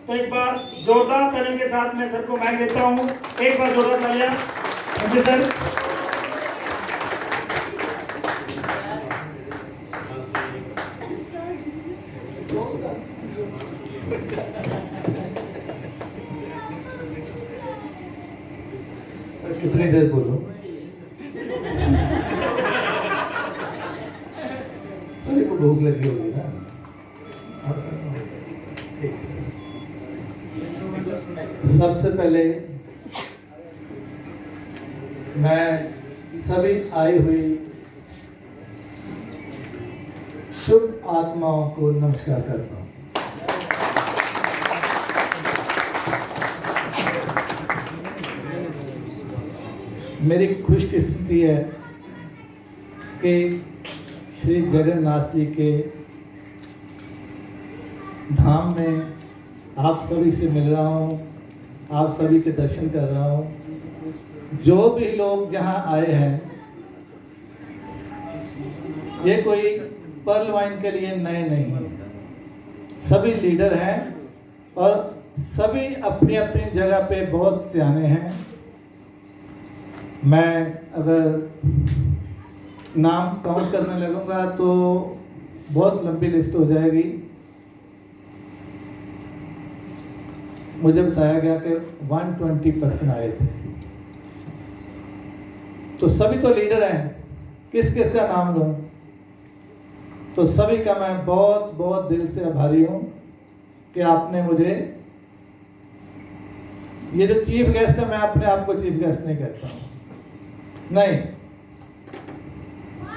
तो एक बार जोरदार तालियों के साथ मैं सर को माइक देता हूँ। एक बार जोरदार तालियां। Thank you sir. कितनी देर बोलो? सभी को भूख लगी होगी ना? हाँ सर। ठीक है। सबसे पहले मैं सभी आई हुई शुभ आत्माओं को नमस्कार करता हूँ। मेरी खुशकिस्मती है कि श्री जगन्नाथ जी के धाम में आप सभी से मिल रहा हूँ, आप सभी के दर्शन कर रहा हूँ। जो भी लोग यहाँ आए हैं, ये कोई पर्ल वाइन के लिए नए नहीं हैं। सभी लीडर हैं और सभी अपनी अपनी जगह पे बहुत सियाने हैं। मैं अगर नाम काउंट करने लगूंगा तो बहुत लंबी लिस्ट हो जाएगी। मुझे बताया गया कि 120% आए थे, तो सभी तो लीडर हैं, किस किस का नाम लूं? तो सभी का मैं बहुत बहुत दिल से आभारी हूं कि आपने मुझे, ये जो चीफ गेस्ट है, मैं अपने आप को चीफ गेस्ट नहीं कहता हूं, नहीं,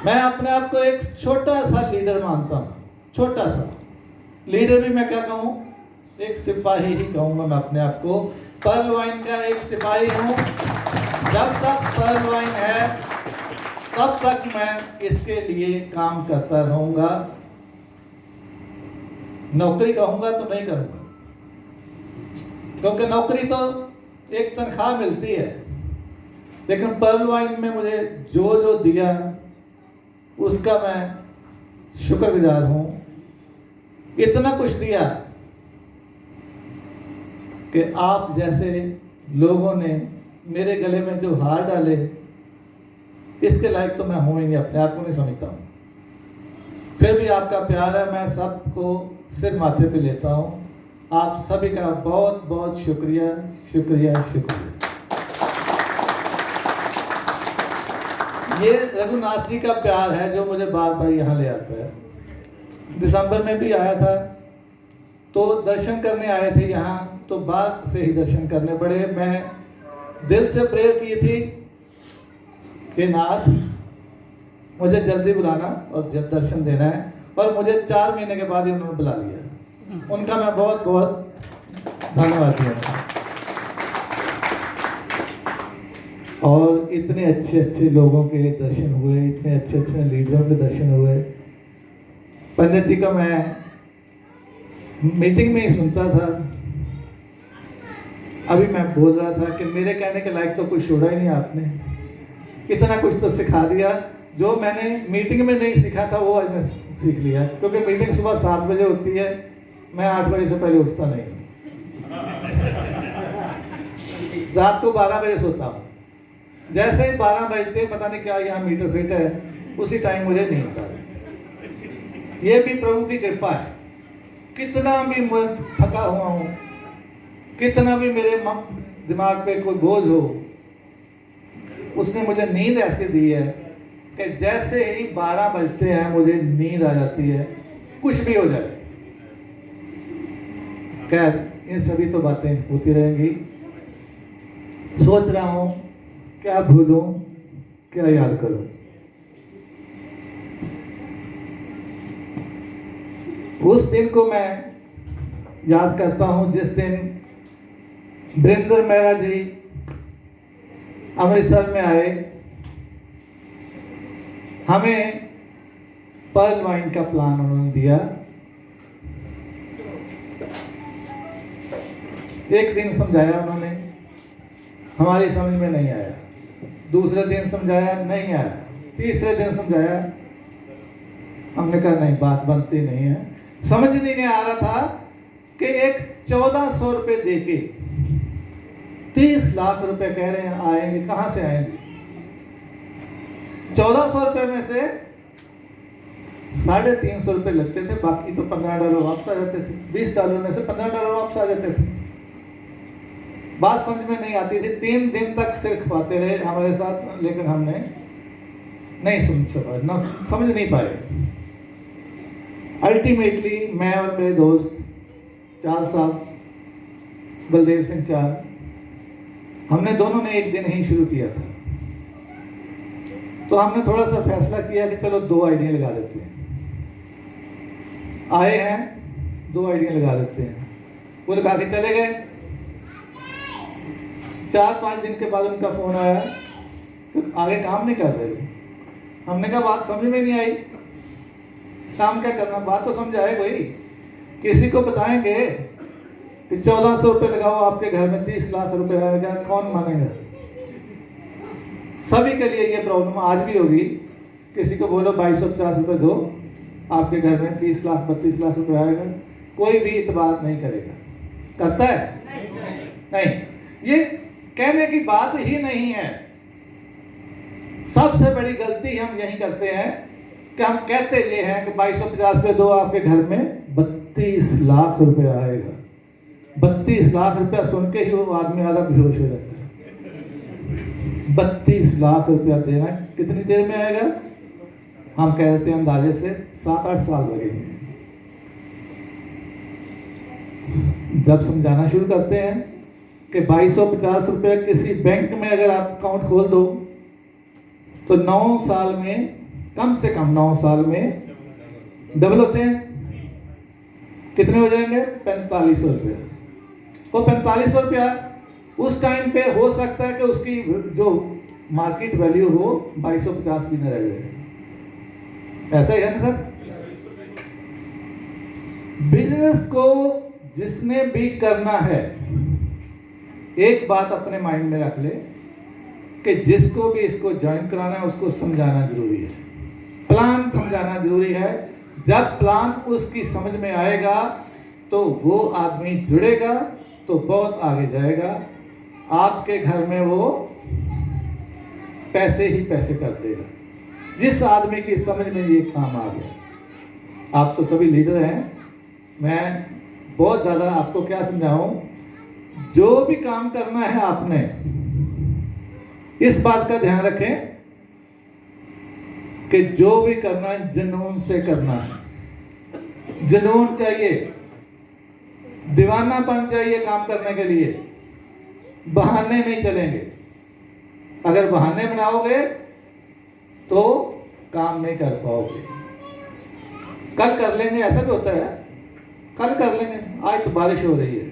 मैं अपने आप को एक छोटा सा लीडर मानता हूं। छोटा सा लीडर भी मैं क्या कहूं, एक सिपाही ही कहूंगा मैं अपने आप को। पर्ल वाइन का एक सिपाही हूं। जब तक पर्ल वाइन है तब तक मैं इसके लिए काम करता रहूंगा। नौकरी कहूंगा तो नहीं करूंगा, क्योंकि नौकरी तो एक तनख्वाह मिलती है, लेकिन पर्ल वाइन में मुझे जो जो दिया उसका मैं शुक्रगुजार हूं। इतना कुछ दिया कि आप जैसे लोगों ने मेरे गले में जो हार डाले, इसके लायक तो मैं हूं ही नहीं, अपने आप को नहीं समझता हूं। फिर भी आपका प्यार है, मैं सबको सिर माथे पे लेता हूं। आप सभी का बहुत बहुत शुक्रिया शुक्रिया शुक्रिया। ये रघुनाथ जी का प्यार है जो मुझे बार बार यहाँ ले आता है। दिसंबर में भी आया था तो दर्शन करने आए थे यहाँ, तो बाहर से ही दर्शन करने पड़े। मैं दिल से प्रेयर की थी कि नाथ मुझे जल्दी बुलाना और दर्शन देना है, और मुझे 4 महीने के बाद ही उन्होंने बुला लिया। उनका मैं बहुत बहुत धन्यवाद दिया। और इतने अच्छे अच्छे लोगों के दर्शन हुए, इतने अच्छे अच्छे लीडरों के दर्शन हुए। पंडित जी का मैं मीटिंग में ही सुनता था। अभी मैं बोल रहा था कि मेरे कहने के लायक तो कुछ छोड़ा ही नहीं आपने, इतना कुछ तो सिखा दिया। जो मैंने मीटिंग में नहीं सीखा था वो आज मैं सीख लिया, क्योंकि मीटिंग सुबह 7 बजे होती है, मैं 8 बजे से पहले उठता नहीं, रात को 12 बजे सोता हूँ। जैसे ही 12 बजते, पता नहीं क्या यहाँ मीटर फिट है, उसी टाइम मुझे नींद आ रही। ये भी प्रभु की कृपा है। कितना भी मैं थका हुआ हूँ, कितना भी मेरे दिमाग पे कोई बोझ हो, उसने मुझे नींद ऐसी दी है कि जैसे ही 12 बजते हैं मुझे नींद आ जाती है, कुछ भी हो जाए। खैर, इन सभी तो बातें होती रहेंगी। सोच रहा हूँ क्या भूलूं, क्या याद करूं। उस दिन को मैं याद करता हूं जिस दिन वरिंदर मेहरा जी अमृतसर में आए, हमें पर्ल वाइन का प्लान उन्होंने दिया। एक दिन समझाया उन्होंने, हमारी समझ में नहीं आया। दूसरे दिन समझाया, नहीं आया। तीसरे दिन समझाया, हमने कहा नहीं, बात बनती नहीं है। समझ नहीं आ रहा था कि एक 1400 रुपए देके 30 लाख रुपए कह रहे हैं आएंगे, कहां से आएंगे? 1400 रुपए में से $350 रुपए लगते थे, बाकी तो $15 वापस आ जाते थे। $20 में से $15 वापस आ जाते थे। बात समझ में नहीं आती थी। 3 दिन तक सिर खपाते रहे हमारे साथ, लेकिन हमने नहीं समझ नहीं पाए। अल्टीमेटली मैं और मेरे दोस्त चार साहब, बलदेव सिंह चार, हमने दोनों ने एक दिन ही शुरू किया था। तो हमने थोड़ा सा फैसला किया कि चलो 2 आइडिया लगा देते हैं। आए हैं, 2 आइडिया लगा देते हैं। वो लगा के चले गए। 4-5 दिन के बाद उनका फोन आया कि आगे काम नहीं कर रहे। हमने कहा बात समझ में नहीं आई, काम क्या करना, बात तो समझ आए कोई। किसी को बताएंगे कि 1400 रुपये लगाओ आपके घर में 30 लाख रुपए आएगा, कौन मानेगा? सभी के लिए ये प्रॉब्लम आज भी होगी। किसी को बोलो 2250 रुपये दो, आपके घर में 30 लाख 32 लाख रुपए आएगा, कोई भी इतबार नहीं करेगा। करता है? नहीं। ये कहने की बात ही नहीं है। सबसे बड़ी गलती हम यही करते हैं कि हम कहते ये हैं कि 2250 रुपये दो, आपके घर में 32 लाख रुपए आएगा। 32 लाख रुपया सुन के ही वो आदमी आधा बेहोश हो जाता है। 32 लाख रुपया देना कितनी देर में आएगा? हम कह देते हैं अंदाजे से 7-8 साल लगेंगे। जब समझाना शुरू करते हैं कि 2250 रुपये किसी बैंक में अगर आप अकाउंट खोल दो तो 9 साल में, कम से कम 9 साल में डबल होते हैं। कितने हो जाएंगे? 4500 रुपया। वो 4500 रुपया उस टाइम पे हो सकता है कि उसकी जो मार्केट वैल्यू हो 2250 भी न रह जाए। ऐसा ही है ना सर? बिजनेस को जिसने भी करना है, एक बात अपने माइंड में रख ले कि जिसको भी इसको ज्वाइन कराना है उसको समझाना जरूरी है, प्लान समझाना जरूरी है। जब प्लान उसकी समझ में आएगा तो वो आदमी जुड़ेगा तो बहुत आगे जाएगा। आपके घर में वो पैसे ही पैसे कर देगा जिस आदमी की समझ में ये काम आ गया। आप तो सभी लीडर हैं, मैं बहुत ज़्यादा आपको क्या समझाऊं। जो भी काम करना है आपने इस बात का ध्यान रखें कि जो भी करना है जुनून से करना है। जुनून चाहिए, दीवानापन चाहिए काम करने के लिए। बहाने नहीं चलेंगे। अगर बहाने बनाओगे तो काम नहीं कर पाओगे। कल कर लेंगे, ऐसा भी होता है, कल कर लेंगे, आज तो बारिश हो रही है।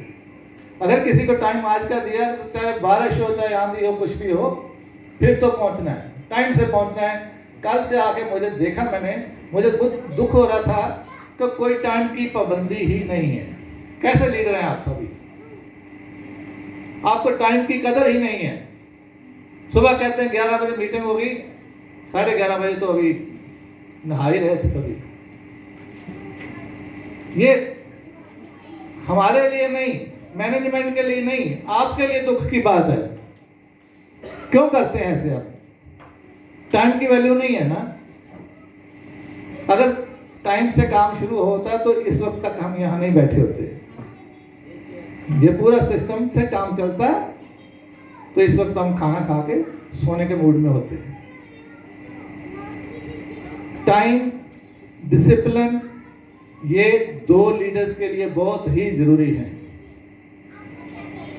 अगर किसी को टाइम आज का दिया तो चाहे बारिश हो चाहे आंधी हो कुछ भी हो, फिर तो पहुंचना है, टाइम से पहुंचना है। कल से आके मुझे देखा, मुझे दुख हो रहा था कि कोई टाइम की पाबंदी ही नहीं है। कैसे लीडर हैं आप सभी? आपको टाइम की कदर ही नहीं है। सुबह कहते हैं 11 बजे मीटिंग होगी, 11:30 बजे तो अभी नहा ही रहे थे सभी। ये हमारे लिए नहीं, मैनेजमेंट के लिए नहीं, आपके लिए दुख की बात है। क्यों करते हैं ऐसे? आप टाइम की वैल्यू नहीं है ना। अगर टाइम से काम शुरू होता तो इस वक्त तक हम यहां नहीं बैठे होते। ये पूरा सिस्टम से काम चलता है तो इस वक्त हम खाना खा के सोने के मूड में होते हैं। टाइम, डिसिप्लिन, ये 2 लीडर्स के लिए बहुत ही जरूरी है।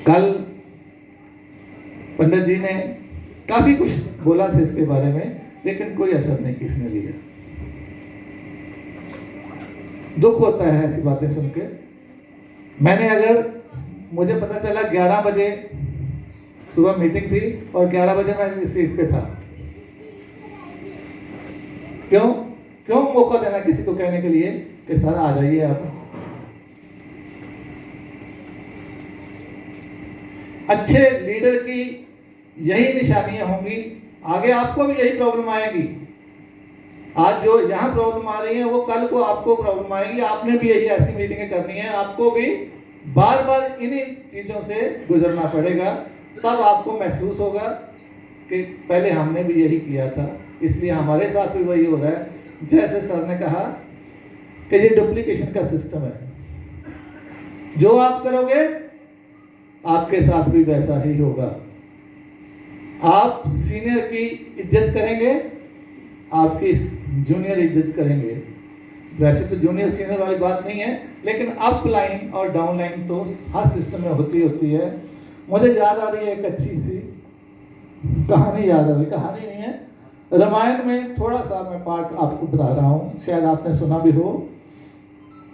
कल पंडित जी ने काफी कुछ बोला था इसके बारे में, लेकिन कोई असर नहीं किसने लिया। दुख होता है ऐसी बातें सुन के। मुझे पता चला 11 बजे सुबह मीटिंग थी और 11 बजे मैं इस सीट पे था। क्यों मौका देना किसी को कहने के लिए कि सर आ जाइए आप। अच्छे लीडर की यही निशानियां होंगी, आगे आपको भी यही प्रॉब्लम आएगी। आज जो यहाँ प्रॉब्लम आ रही है वो कल को आपको प्रॉब्लम आएगी। आपने भी यही ऐसी मीटिंगें करनी है, आपको भी बार बार इन्हीं चीज़ों से गुजरना पड़ेगा, तब आपको महसूस होगा कि पहले हमने भी यही किया था, इसलिए हमारे साथ भी वही हो रहा है। जैसे सर ने कहा कि ये डुप्लीकेशन का सिस्टम है, जो आप करोगे आपके साथ भी वैसा ही होगा। आप सीनियर की इज्जत करेंगे, आपकी जूनियर इज्जत करेंगे। वैसे तो जूनियर सीनियर वाली बात नहीं है, लेकिन अप लाइन और डाउन लाइन तो हर सिस्टम में होती है। मुझे याद आ रही है एक अच्छी सी कहानी, याद आ रही, कहानी नहीं है, रामायण में थोड़ा सा मैं पार्ट आपको बता रहा हूँ, शायद आपने सुना भी हो,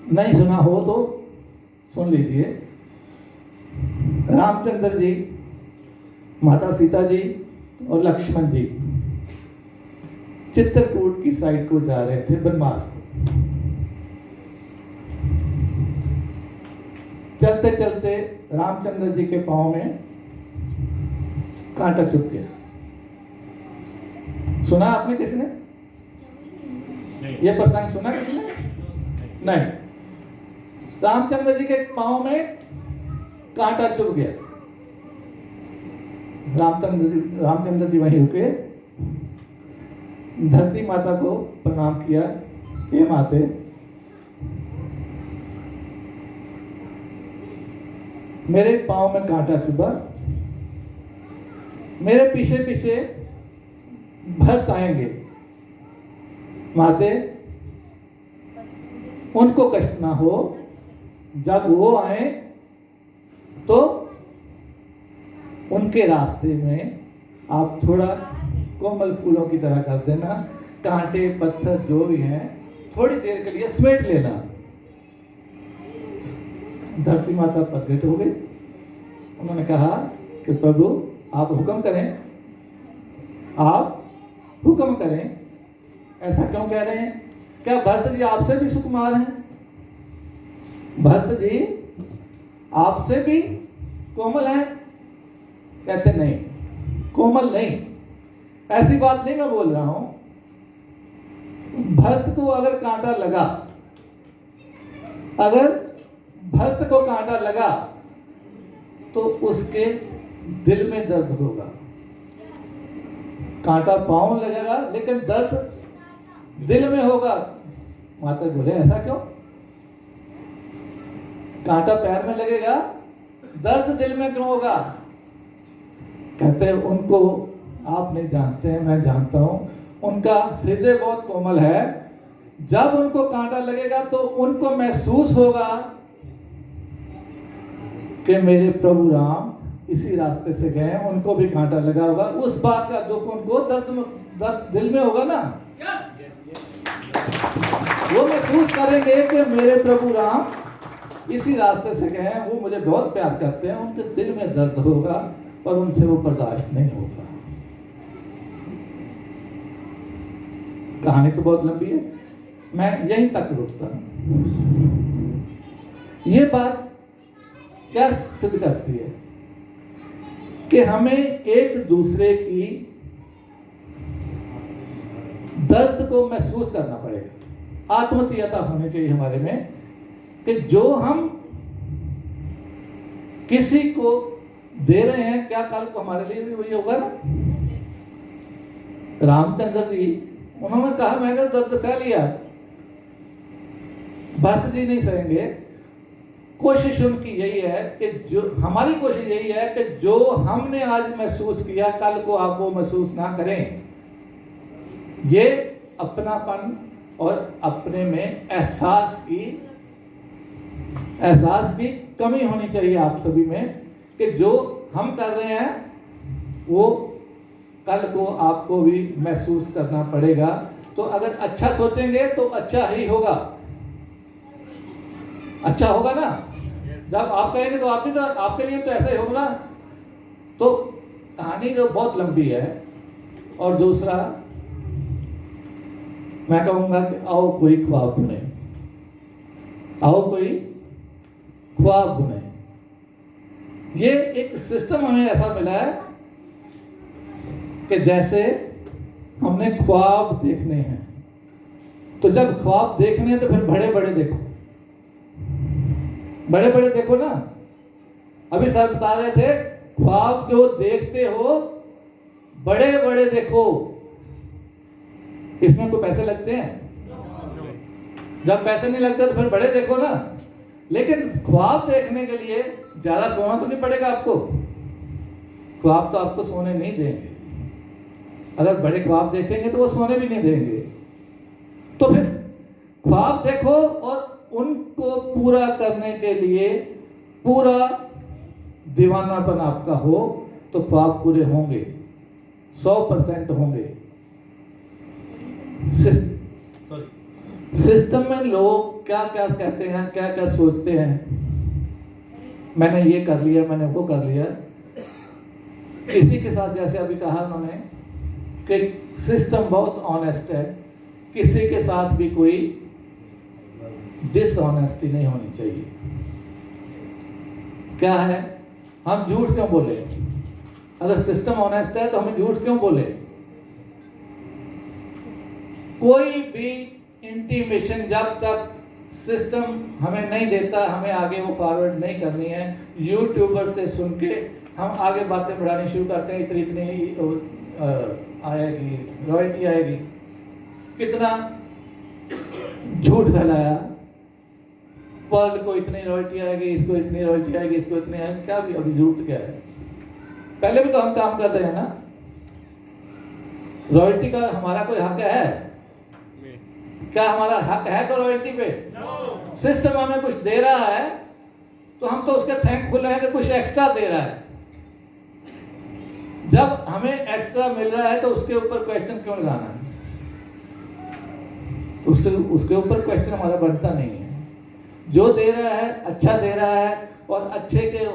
नहीं सुना हो तो सुन लीजिए। रामचंद्र जी, माता सीता जी और लक्ष्मण जी चित्रकूट की साइड को जा रहे थे, बनवास को। चलते चलते रामचंद्र जी के पांव में कांटा चुभ गया। सुना आपने किसी ने? ये प्रसंग सुना किसी ने? नहीं। रामचंद्र जी के पांव में कांटा चुभ गया। रामचंद्र जी वहीं रुके, धरती माता को प्रणाम किया, हे माते, मेरे पांव में कांटा चुभा, मेरे पीछे पीछे भरत आएंगे, माते उनको कष्ट ना हो, जब वो आए तो उनके रास्ते में आप थोड़ा कोमल फूलों की तरह कर देना, कांटे पत्थर जो भी हैं थोड़ी देर के लिए समेट लेना। धरती माता प्रकट हो गई। उन्होंने कहा कि प्रभु आप हुक्म करें, आप हुक्म करें। ऐसा क्यों कह रहे हैं? क्या भरत जी आपसे भी सुकुमार हैं? भरत जी आपसे भी कोमल हैं? कहते नहीं, कोमल नहीं, ऐसी बात नहीं मैं बोल रहा हूं। भरत को अगर कांटा लगा, अगर भरत को कांटा लगा तो उसके दिल में दर्द होगा। कांटा पांव लगेगा लेकिन दर्द दिल में होगा। माता बोले ऐसा क्यों? कांटा पैर में लगेगा, दर्द दिल में क्यों होगा? कहते हैं उनको आप नहीं जानते हैं, मैं जानता हूं। उनका हृदय बहुत कोमल है। जब उनको कांटा लगेगा तो उनको महसूस होगा कि मेरे प्रभु राम इसी रास्ते से गए, उनको भी कांटा लगा होगा। उस बात का दुख उनको दर्द दिल में होगा ना। वो महसूस करेंगे कि मेरे प्रभु राम इसी रास्ते से गए हैं, वो मुझे बहुत प्यार करते हैं। उनके दिल में दर्द होगा पर उनसे वो बर्दाश्त नहीं होगा। कहानी तो बहुत लंबी है, मैं यहीं तक रुकता हूं। ये बात क्या सिद्ध करती है कि हमें एक दूसरे की दर्द को महसूस करना पड़ेगा। आत्मीयता होनी चाहिए हमारे में कि जो हम किसी को दे रहे हैं, क्या कल को हमारे लिए भी वही होगा ना। रामचंद्र जी उन्होंने कहा मैंने दर्द सह लिया, भरत जी नहीं सहेंगे। कोशिश उनकी यही है कि जो हमारी कोशिश यही है कि जो हमने आज महसूस किया कल को आप वो महसूस ना करें। ये अपनापन और अपने में एहसास की कमी होनी चाहिए आप सभी में कि जो हम कर रहे हैं वो कल को आपको भी महसूस करना पड़ेगा। तो अगर अच्छा सोचेंगे तो अच्छा ही होगा, अच्छा होगा ना। जब आप कहेंगे तो आप भी तो आपके लिए तो ऐसा ही होगा ना। तो कहानी जो बहुत लंबी है। और दूसरा मैं कहूंगा कि आओ कोई ख्वाब बुने, आओ कोई ख्वाब बुने। ये एक सिस्टम हमें ऐसा मिला है कि जैसे हमने ख्वाब देखने हैं, तो जब ख्वाब देखने हैं तो फिर बड़े बड़े देखो, बड़े बड़े देखो ना, अभी सर बता रहे थे, ख्वाब जो देखते हो बड़े बड़े देखो। इसमें कोई पैसे लगते हैं? जब पैसे नहीं लगते तो फिर बड़े देखो ना। लेकिन ख्वाब देखने के लिए ज्यादा सोना तो नहीं पड़ेगा आपको। ख्वाब तो आपको सोने नहीं देंगे। अगर बड़े ख्वाब देखेंगे तो वो सोने भी नहीं देंगे। तो फिर ख्वाब देखो और उनको पूरा करने के लिए पूरा दीवानापन आपका हो तो ख्वाब पूरे होंगे, 100% होंगे। सिस्टम में लोग क्या क्या कहते हैं, क्या क्या सोचते हैं, मैंने ये कर लिया, मैंने वो कर लिया। किसी के साथ जैसे अभी कहा उन्होंने कि सिस्टम बहुत ऑनेस्ट है, किसी के साथ भी कोई डिसऑनेस्टी नहीं होनी चाहिए। क्या है, हम झूठ क्यों बोले? अगर सिस्टम ऑनेस्ट है तो हमें झूठ क्यों बोले? कोई भी इंटीमेशन जब तक सिस्टम हमें नहीं देता, हमें आगे वो फॉरवर्ड नहीं करनी है। यूट्यूबर से सुन के हम आगे बातें बढ़ानी शुरू करते हैं, इतनी इतनी आएगी रॉयल्टी आएगी। कितना झूठ फैलाया, वर्ल्ड को इतनी रॉयल्टी आएगी, इसको इतनी रॉयल्टी आएगी, इसको इतनी आएगी। क्या भी अभी झूठ क्या है? पहले भी तो हम काम कर रहे हैं ना। रॉयल्टी का हमारा कोई हक है? क्या हमारा हक है को रॉयल्टी पे? सिस्टम हमें कुछ दे रहा है तो हम तो उसके थैंकफुल हैं कि कुछ एक्स्ट्रा दे रहा है। जब हमें एक्स्ट्रा मिल रहा है तो उसके ऊपर क्वेश्चन क्यों लगाना है? उसके ऊपर क्वेश्चन हमारा बनता नहीं है। जो दे रहा है अच्छा दे रहा है और अच्छे के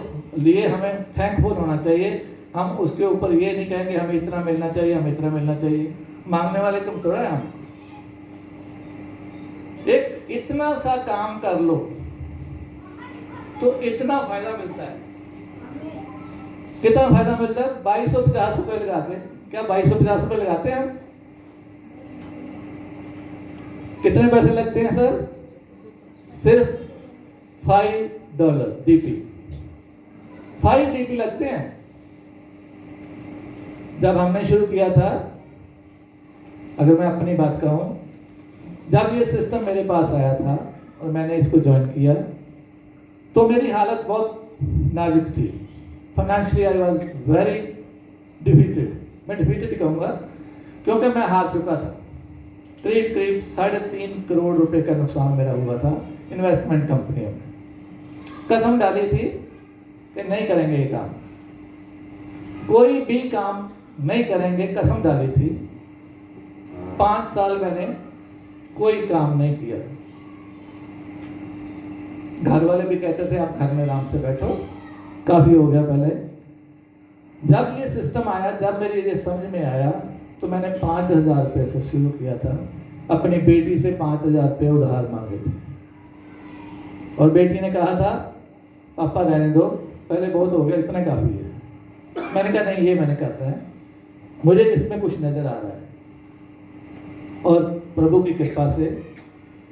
लिए हमें थैंकफुल होना चाहिए। हम उसके ऊपर ये नहीं कहेंगे हमें इतना मिलना चाहिए, हमें इतना मिलना चाहिए। मांगने वाले कम थोड़ा है हम। एक इतना सा काम कर लो तो इतना फायदा मिलता है। कितना फायदा मिलता है? 2250 रुपए लगा के। क्या 2250 रुपए लगाते हैं हम? कितने पैसे लगते हैं सर? सिर्फ $5 DP, 5 DP लगते हैं। जब हमने शुरू किया था, अगर मैं अपनी बात कहूं, जब ये सिस्टम मेरे पास आया था और मैंने इसको ज्वाइन किया तो मेरी हालत बहुत नाजुक थी। Financially I was very defeated. मैं डिफीटेड ही कहूँगा क्योंकि मैं हार चुका था। करीब 3.5 करोड़ रुपए का नुकसान मेरा हुआ था इन्वेस्टमेंट कंपनियों में। कसम डाली थी कि नहीं करेंगे ये काम, कोई भी काम नहीं करेंगे, कसम डाली थी। 5 साल मैंने कोई काम नहीं किया। घर वाले भी कहते थे आप घर में आराम से बैठो, काफी हो गया। पहले जब ये सिस्टम आया, जब मेरी ये समझ में आया तो मैंने 5,000 रुपये से शुरू किया था। अपनी बेटी से 5,000 रुपये उधार मांगे थे और बेटी ने कहा था पापा रहने दो, पहले बहुत हो गया, इतना काफी है। मैंने कहा नहीं, ये मैंने करना है, मुझे इसमें कुछ नजर आ रहा है। और प्रभु की कृपा से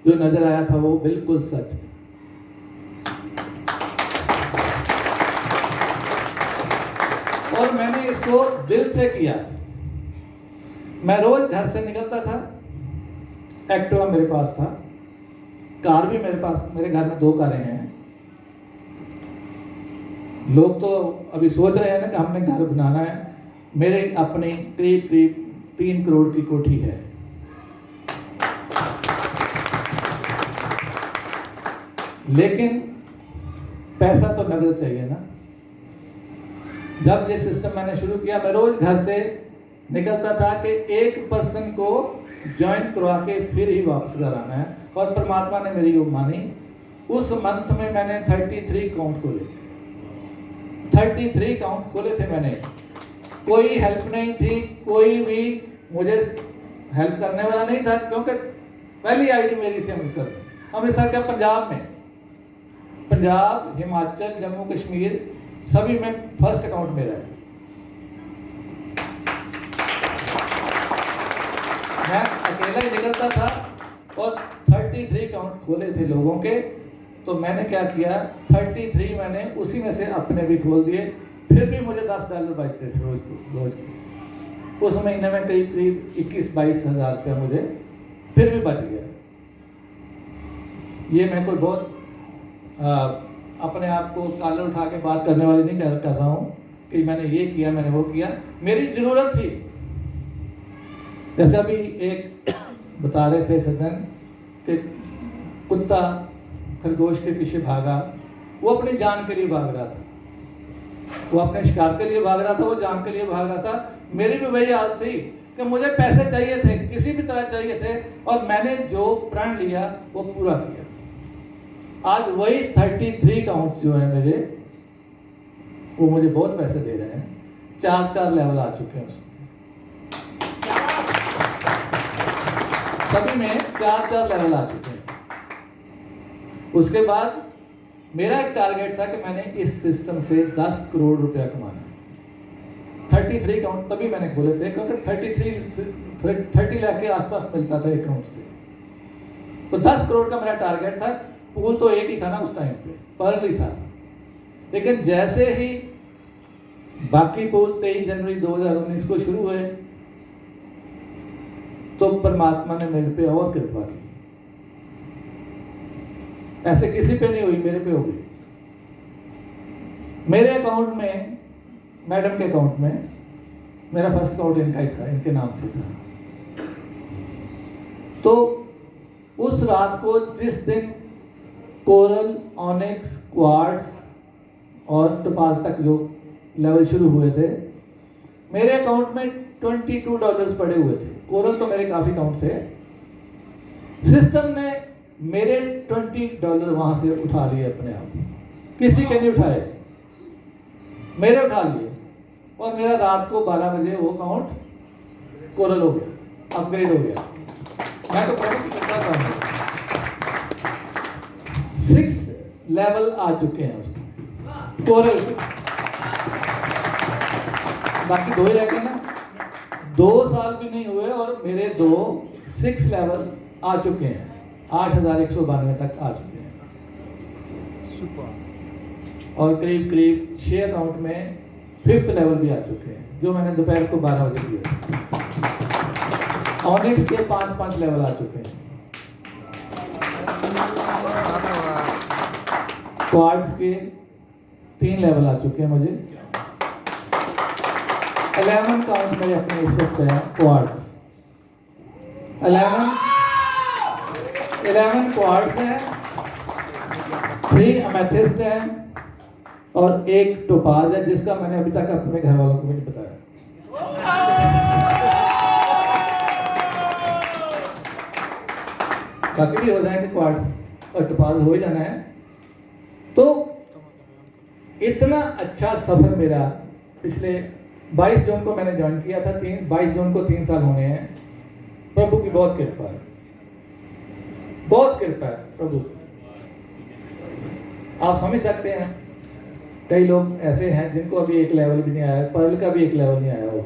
जो नजर आया था वो बिल्कुल सच था। और मैंने इसको दिल से किया। मैं रोज घर से निकलता था, एक्टिवा मेरे पास था, कार भी मेरे पास, मेरे घर में 2 कारें हैं। लोग तो अभी सोच रहे हैं ना कि हमने घर बनाना है। मेरे अपनी करीब 3 करोड़ की कोठी है। लेकिन पैसा तो नगद चाहिए ना। जब ये सिस्टम मैंने शुरू किया, मैं रोज घर से निकलता था कि एक पर्सन को ज्वाइन करवा के फिर ही वापस घर आना है। और परमात्मा ने मेरी वो मानी। उस मंथ में मैंने 33 अकाउंट खोले थे। 33 अकाउंट खोले थे मैंने। कोई हेल्प नहीं थी, कोई भी मुझे हेल्प करने वाला नहीं था, क्योंकि पहली आईडी मेरी थी अमृतसर में। अमृतसर क्या, पंजाब में, पंजाब, हिमाचल, जम्मू कश्मीर सभी में फर्स्ट अकाउंट मेरा है। मैं अकेला ही निकलता था और 33 अकाउंट खोले थे लोगों के। तो मैंने क्या किया, 33 मैंने उसी में से अपने भी खोल दिए। फिर भी मुझे $10 बचते थे रोज के। उस महीने में करीब 21-22 हज़ार रुपया मुझे फिर भी बच गया। ये मैं कोई बहुत अपने आप को कालर उठा के बात करने वाली नहीं कर रहा हूँ कि मैंने ये किया, मैंने वो किया। मेरी ज़रूरत थी। जैसे अभी एक बता रहे थे सज्जन कि कुत्ता खरगोश के पीछे भागा, वो अपनी जान के लिए भाग रहा था, वो अपने शिकार के लिए भाग रहा था, वो जान के लिए भाग रहा था। मेरी भी वही हालत थी कि मुझे पैसे चाहिए थे, किसी भी तरह चाहिए थे, और मैंने जो प्रण लिया वो पूरा किया। आज वही 33 काउंट्स जो है मेरे, वो मुझे बहुत पैसे दे रहे हैं। 4 लेवल आ चुके हैं उसमें, सभी में 4 लेवल आ चुके हैं। उसके बाद मेरा एक टारगेट था कि मैंने इस सिस्टम से 10 करोड़ रुपया कमाना है। 33 काउंट तभी मैंने खोले थे क्योंकि 30 लाख के आसपास मिलता था एक काउंट से। तो 10 करोड़ का मेरा टारगेट था। पूल तो एक ही था ना उस टाइम पे, पर्ल ही था। लेकिन जैसे ही बाकी पूल 23 जनवरी 2019 को शुरू हुए, तो परमात्मा ने मेरे पे और कृपा की। ऐसे किसी पे नहीं हुई, मेरे पे हो गई। मेरे अकाउंट में, मैडम के अकाउंट में, मेरा फर्स्ट अकाउंट इनका ही था, इनके नाम से था। तो उस रात को जिस दिन कोरल, ऑनिक्स, क्वार्ट्ज और टोपाज तक जो लेवल शुरू हुए थे, मेरे अकाउंट में $22 पड़े हुए थे। कोरल तो मेरे काफी अकाउंट थे। सिस्टम ने मेरे $20 वहां से उठा लिए अपने आप, किसी के नहीं उठाए, मेरे उठा लिए। और मेरा रात को 12 बजे वो अकाउंट कोरल हो गया, अपग्रेड हो गया। मैं तो प्रॉफिट करता था। 6 लेवल आ चुके हैं उसके कोरल के, बाकी 2 ही रह गए ना। 2 साल भी नहीं हुए और मेरे 6 लेवल आ चुके हैं। 8,192 तक आ चुके हैं। सुपर। और करीब 6 अकाउंट में 5th लेवल भी आ चुके हैं, जो मैंने दोपहर को 12 बजे दिए। ऑनिक्स के 5 लेवल आ चुके हैं। क्वार्ट्ज के 3 लेवल आ चुके हैं मुझे। 11 काउंट मेरे अपने इस वक्त है क्वार्ट्ज। 11 क्वार्ट्ज है, 3 अमेथिस्ट है और 1 टोपाज है, जिसका मैंने अभी तक अपने घर वालों को भी नहीं बताया। बाकी भी हो जाएंगे, क्वार्ट्ज और टोपाज हो ही जाना है। तो इतना अच्छा सफर मेरा पिछले 22 जून को मैंने ज्वाइन किया था। 22 जून को 3 साल होने हैं। प्रभु की बहुत कृपा है, बहुत कृपा है प्रभु की। आप समझ सकते हैं, कई लोग ऐसे हैं जिनको अभी 1 लेवल भी नहीं आया, पर्ल का भी 1 लेवल नहीं आया होगा।